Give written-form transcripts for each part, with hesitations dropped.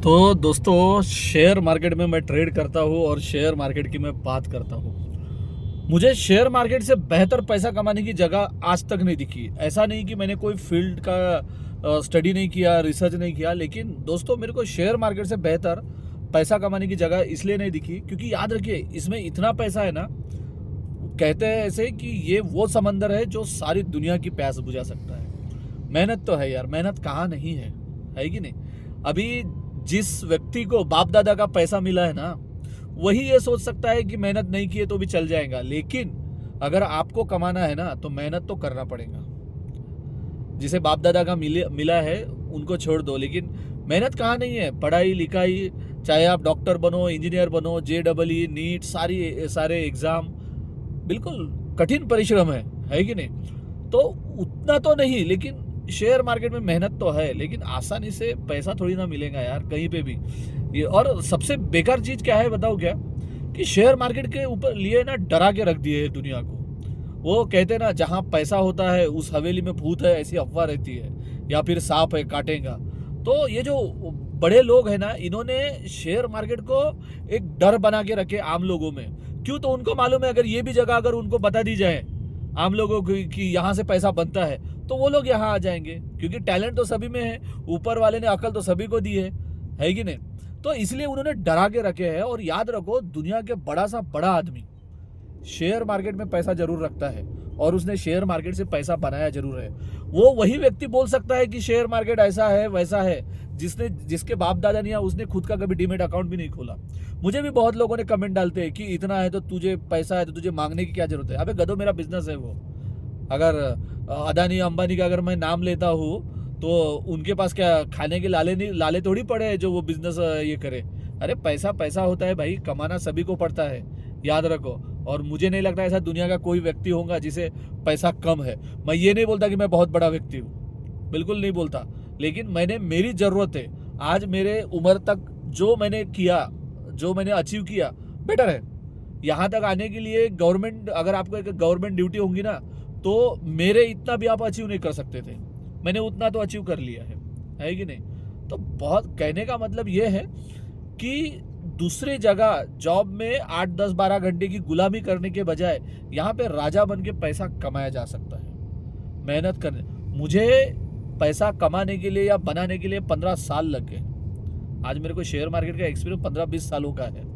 तो दोस्तों, share market में मैं ट्रेड करता हूँ और शेयर मार्केट की मैं बात करता हूँ। मुझे शेयर मार्केट से बेहतर पैसा कमाने की जगह आज तक नहीं दिखी। ऐसा नहीं कि मैंने कोई फील्ड का स्टडी नहीं किया, रिसर्च नहीं किया, लेकिन दोस्तों मेरे को शेयर मार्केट से बेहतर पैसा कमाने की जगह इसलिए नहीं दिखी क्योंकि याद रखिए, इसमें इतना पैसा है ना। कहते हैं ऐसे कि ये वो समंदर है जो सारी दुनिया की प्यास बुझा सकता है। मेहनत तो है यार, मेहनत कहाँ नहीं है कि नहीं। अभी जिस व्यक्ति को बाप दादा का पैसा मिला है ना, वही ये सोच सकता है कि मेहनत नहीं किए तो भी चल जाएगा, लेकिन अगर आपको कमाना है ना तो मेहनत तो करना पड़ेगा। जिसे बाप दादा का मिला है उनको छोड़ दो, लेकिन मेहनत कहाँ नहीं है। पढ़ाई लिखाई, चाहे आप डॉक्टर बनो, इंजीनियर बनो, JEE नीट सारे एग्जाम बिल्कुल कठिन परिश्रम है कि नहीं। तो उतना तो नहीं, लेकिन शेयर मार्केट में मेहनत तो है, लेकिन आसानी से पैसा थोड़ी ना मिलेगा यार कहीं पे भी। ये और सबसे बेकार चीज क्या है बताओ क्या, कि शेयर मार्केट के ऊपर लिए ना डरा के रख दिए है दुनिया को। वो कहते हैं ना, जहां पैसा होता है उस हवेली में भूत है, ऐसी अफवाह रहती है, या फिर सांप है काटेगा। तो ये जो बड़े लोग हैं ना, इन्होंने शेयर मार्केट को एक डर बना के रखे आम लोगों में। क्यों? तो उनको मालूम है अगर ये भी जगह अगर उनको बता दी जाए आम लोगों को कि यहाँ से पैसा बनता है, तो वो लोग यहाँ आ जाएंगे, क्योंकि टैलेंट तो सभी में है, ऊपर वाले ने अकल तो सभी को दी है कि नहीं। तो इसलिए उन्होंने डरा के रखे हैं। और याद रखो, दुनिया के बड़ा सा बड़ा आदमी शेयर मार्केट में पैसा जरूर रखता है और उसने शेयर मार्केट से पैसा बनाया जरूर है। वो वही व्यक्ति बोल सकता है कि शेयर मार्केट ऐसा है वैसा है जिसके बाप दादा नहीं है, उसने खुद का कभी डीमेट अकाउंट भी नहीं खोला। मुझे भी बहुत लोगों ने कमेंट डालते हैं कि इतना है तो तुझे पैसा है तो तुझे मांगने की क्या जरूरत है। अबे गधो, मेरा बिजनेस है वो। अगर अदानी अंबानी का अगर मैं नाम लेता हूँ तो उनके पास क्या खाने के लाले थोड़ी पड़े हैं जो वो बिजनेस ये करे। अरे पैसा पैसा होता है भाई, कमाना सभी को पड़ता है, याद रखो। और मुझे नहीं लगता ऐसा दुनिया का कोई व्यक्ति होगा जिसे पैसा कम है। मैं ये नहीं बोलता कि मैं बहुत बड़ा व्यक्ति हूँ, बिल्कुल नहीं बोलता, लेकिन मेरी जरूरत है। आज मेरे उम्र तक जो मैंने किया, जो मैंने अचीव किया, बेटर है। यहाँ तक आने के लिए गवर्नमेंट, अगर आपको एक गवर्नमेंट ड्यूटी होंगी ना, तो मेरे इतना भी आप अचीव नहीं कर सकते थे। मैंने उतना तो अचीव कर लिया है कि नहीं। तो बहुत कहने का मतलब ये है कि दूसरी जगह जॉब में 8, 10, 12 घंटे की गुलामी करने के बजाय यहाँ पे राजा बन के पैसा कमाया जा सकता है। मेहनत करने, मुझे पैसा कमाने के लिए या बनाने के लिए 15 साल लग गए। आज मेरे को शेयर मार्केट का एक्सपीरियंस 15-20 सालों का है।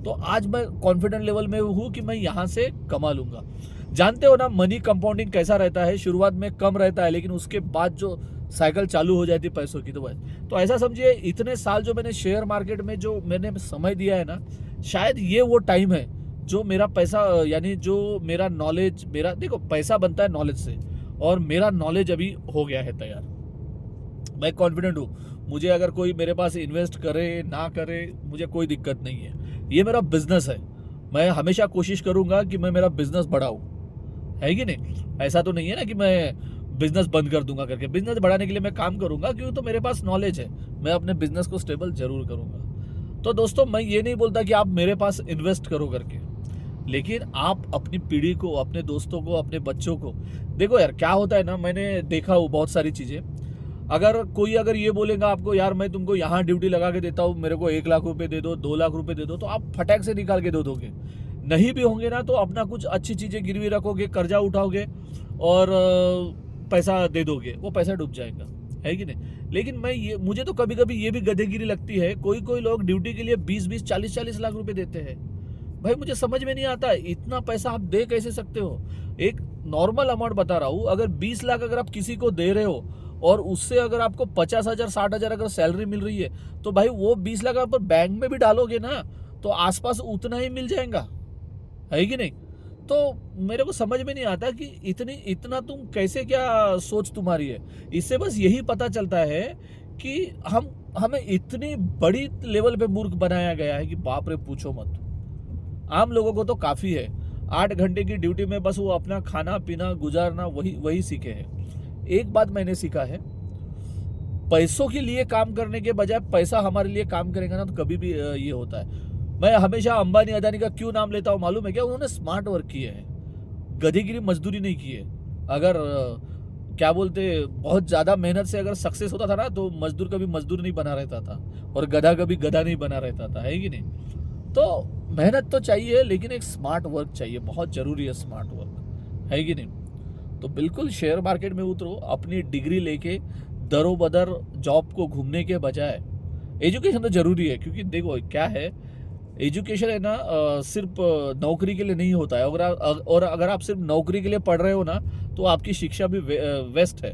तो आज मैं कॉन्फिडेंट लेवल में हूँ कि मैं यहाँ से कमा लूंगा। जानते हो ना, मनी कंपाउंडिंग कैसा रहता है। शुरुआत में कम रहता है, लेकिन उसके बाद जो साइकिल चालू हो जाती है पैसों की, तो ऐसा समझिए, इतने साल जो मैंने शेयर मार्केट में जो मैंने समय दिया है ना, शायद ये वो टाइम है जो मेरा पैसा, यानी जो मेरा नॉलेज, मेरा देखो पैसा बनता है नॉलेज से, और मेरा नॉलेज अभी हो गया है तैयार। मैं कॉन्फिडेंट हूँ। मुझे अगर कोई मेरे पास इन्वेस्ट करे ना करे, मुझे कोई दिक्कत नहीं है। ये मेरा बिजनेस है। मैं हमेशा कोशिश करूंगा कि मैं मेरा बिजनेस बढ़ाऊं, है कि नहीं। ऐसा तो नहीं है ना कि मैं बिजनेस बंद कर दूंगा करके। बिजनेस बढ़ाने के लिए मैं काम करूंगा, क्योंकि तो मेरे पास नॉलेज है। मैं अपने बिजनेस को स्टेबल जरूर करूंगा। तो दोस्तों, मैं ये नहीं बोलता कि आप मेरे पास इन्वेस्ट करो करके, लेकिन आप अपनी पीढ़ी को, अपने दोस्तों को, अपने बच्चों को देखो यार। क्या होता है ना, मैंने देखा हो बहुत सारी चीजें। अगर ये बोलेगा आपको, यार मैं तुमको यहाँ ड्यूटी लगा के देता हूँ, मेरे को 1 लाख रुपए दे दो, 2 लाख रुपए दे दो, तो आप फटाक से निकाल के दे दोगे। नहीं भी होंगे ना, तो अपना कुछ अच्छी चीजें गिरवी रखोगे, कर्जा उठाओगे और पैसा दे दोगे, वो पैसा डूब जाएगा, है कि नहीं। लेकिन मुझे तो कभी कभी ये भी गधेगिरी लगती है। कोई लोग ड्यूटी के लिए 20-20, 40-40 लाख रुपए देते हैं। भाई मुझे समझ में नहीं आता, इतना पैसा आप दे कैसे सकते हो। एक नॉर्मल अमाउंट बता रहा हूँ, अगर 20 लाख अगर आप किसी को दे रहे हो और उससे अगर आपको 50,000, 60,000 अगर सैलरी मिल रही है, तो भाई वो 20 लाख आप बैंक में भी डालोगे ना, तो आसपास उतना ही मिल जाएगा, है कि नहीं। तो मेरे को समझ में नहीं आता कि इतना तुम कैसे, क्या सोच तुम्हारी है। इससे बस यही पता चलता है कि हमें इतनी बड़ी लेवल पे मूर्ख बनाया गया है कि बाप रे पूछो मत। आम लोगों को तो काफी है, 8 घंटे की ड्यूटी में बस वो अपना खाना पीना गुजारना, वही सीखे हैं। एक बात मैंने सीखा है, पैसों के लिए काम करने के बजाय पैसा हमारे लिए काम करेगा ना, तो कभी भी ये होता है। मैं हमेशा अंबानी अदानी का क्यों नाम लेता हूँ मालूम है क्या? उन्होंने स्मार्ट वर्क किए हैं, गधेगिरी मजदूरी नहीं की है। अगर क्या बोलते, बहुत ज़्यादा मेहनत से अगर सक्सेस होता था ना, तो मजदूर कभी मजदूर नहीं बना रहता था, और गधा कभी गधा नहीं बना रहता था, है कि नहीं? तो मेहनत तो चाहिए, लेकिन एक स्मार्ट वर्क चाहिए, बहुत ज़रूरी है स्मार्ट वर्क, है कि नहीं? तो बिल्कुल शेयर मार्केट में उतरो, अपनी डिग्री लेके दरो बदर जॉब को घूमने के बजाय एजुकेशन तो ज़रूरी है, क्योंकि देखो क्या है, एजुकेशन है ना, सिर्फ नौकरी के लिए नहीं होता है। और अगर आप सिर्फ नौकरी के लिए पढ़ रहे हो ना, तो आपकी शिक्षा भी वेस्ट है।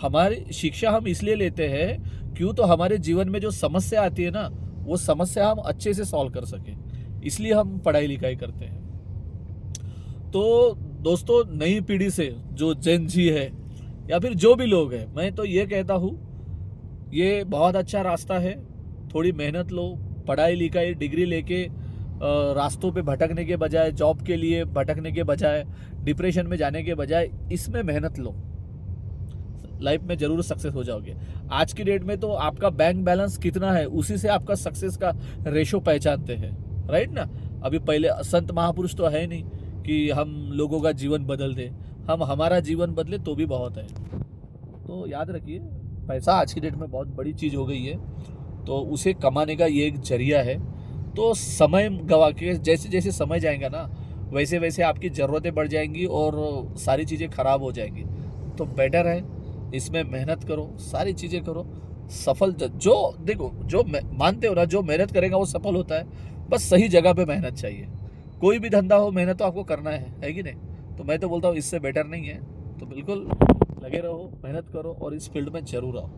हमारी शिक्षा हम इसलिए लेते हैं, क्यों, तो हमारे जीवन में जो समस्या आती है ना, वो समस्या हम अच्छे से सॉल्व कर सकें, इसलिए हम पढ़ाई लिखाई करते हैं। तो दोस्तों, नई पीढ़ी से जो जेन जी है, या फिर जो भी लोग हैं, मैं तो ये कहता हूँ, ये बहुत अच्छा रास्ता है। थोड़ी मेहनत लो, पढ़ाई लिखाई डिग्री लेके रास्तों पे भटकने के बजाय, जॉब के लिए भटकने के बजाय, डिप्रेशन में जाने के बजाय, इसमें मेहनत लो, लाइफ में जरूर सक्सेस हो जाओगे। आज की डेट में तो आपका बैंक बैलेंस कितना है, उसी से आपका सक्सेस का रेशो पहचानते हैं, राइट ना? अभी पहले संत महापुरुष तो है नहीं कि हम लोगों का जीवन बदल दे, हम हमारा जीवन बदले तो भी बहुत है। तो याद रखिए, पैसा आज की डेट में बहुत बड़ी चीज़ हो गई है, तो उसे कमाने का ये एक जरिया है। तो समय गवा के, जैसे जैसे समय जाएगा ना, वैसे वैसे आपकी ज़रूरतें बढ़ जाएंगी और सारी चीज़ें ख़राब हो जाएंगी। तो बेटर है, इसमें मेहनत करो, सारी चीज़ें करो, सफल जो देखो, जो मानते हो ना, जो मेहनत करेगा वो सफल होता है। बस सही जगह पे मेहनत चाहिए। कोई भी धंधा हो, मेहनत तो आपको करना है कि नहीं? तो मैं तो बोलता हूँ, इससे बेटर नहीं है। तो बिल्कुल लगे रहो, मेहनत करो और इस फील्ड में जरूर आओ।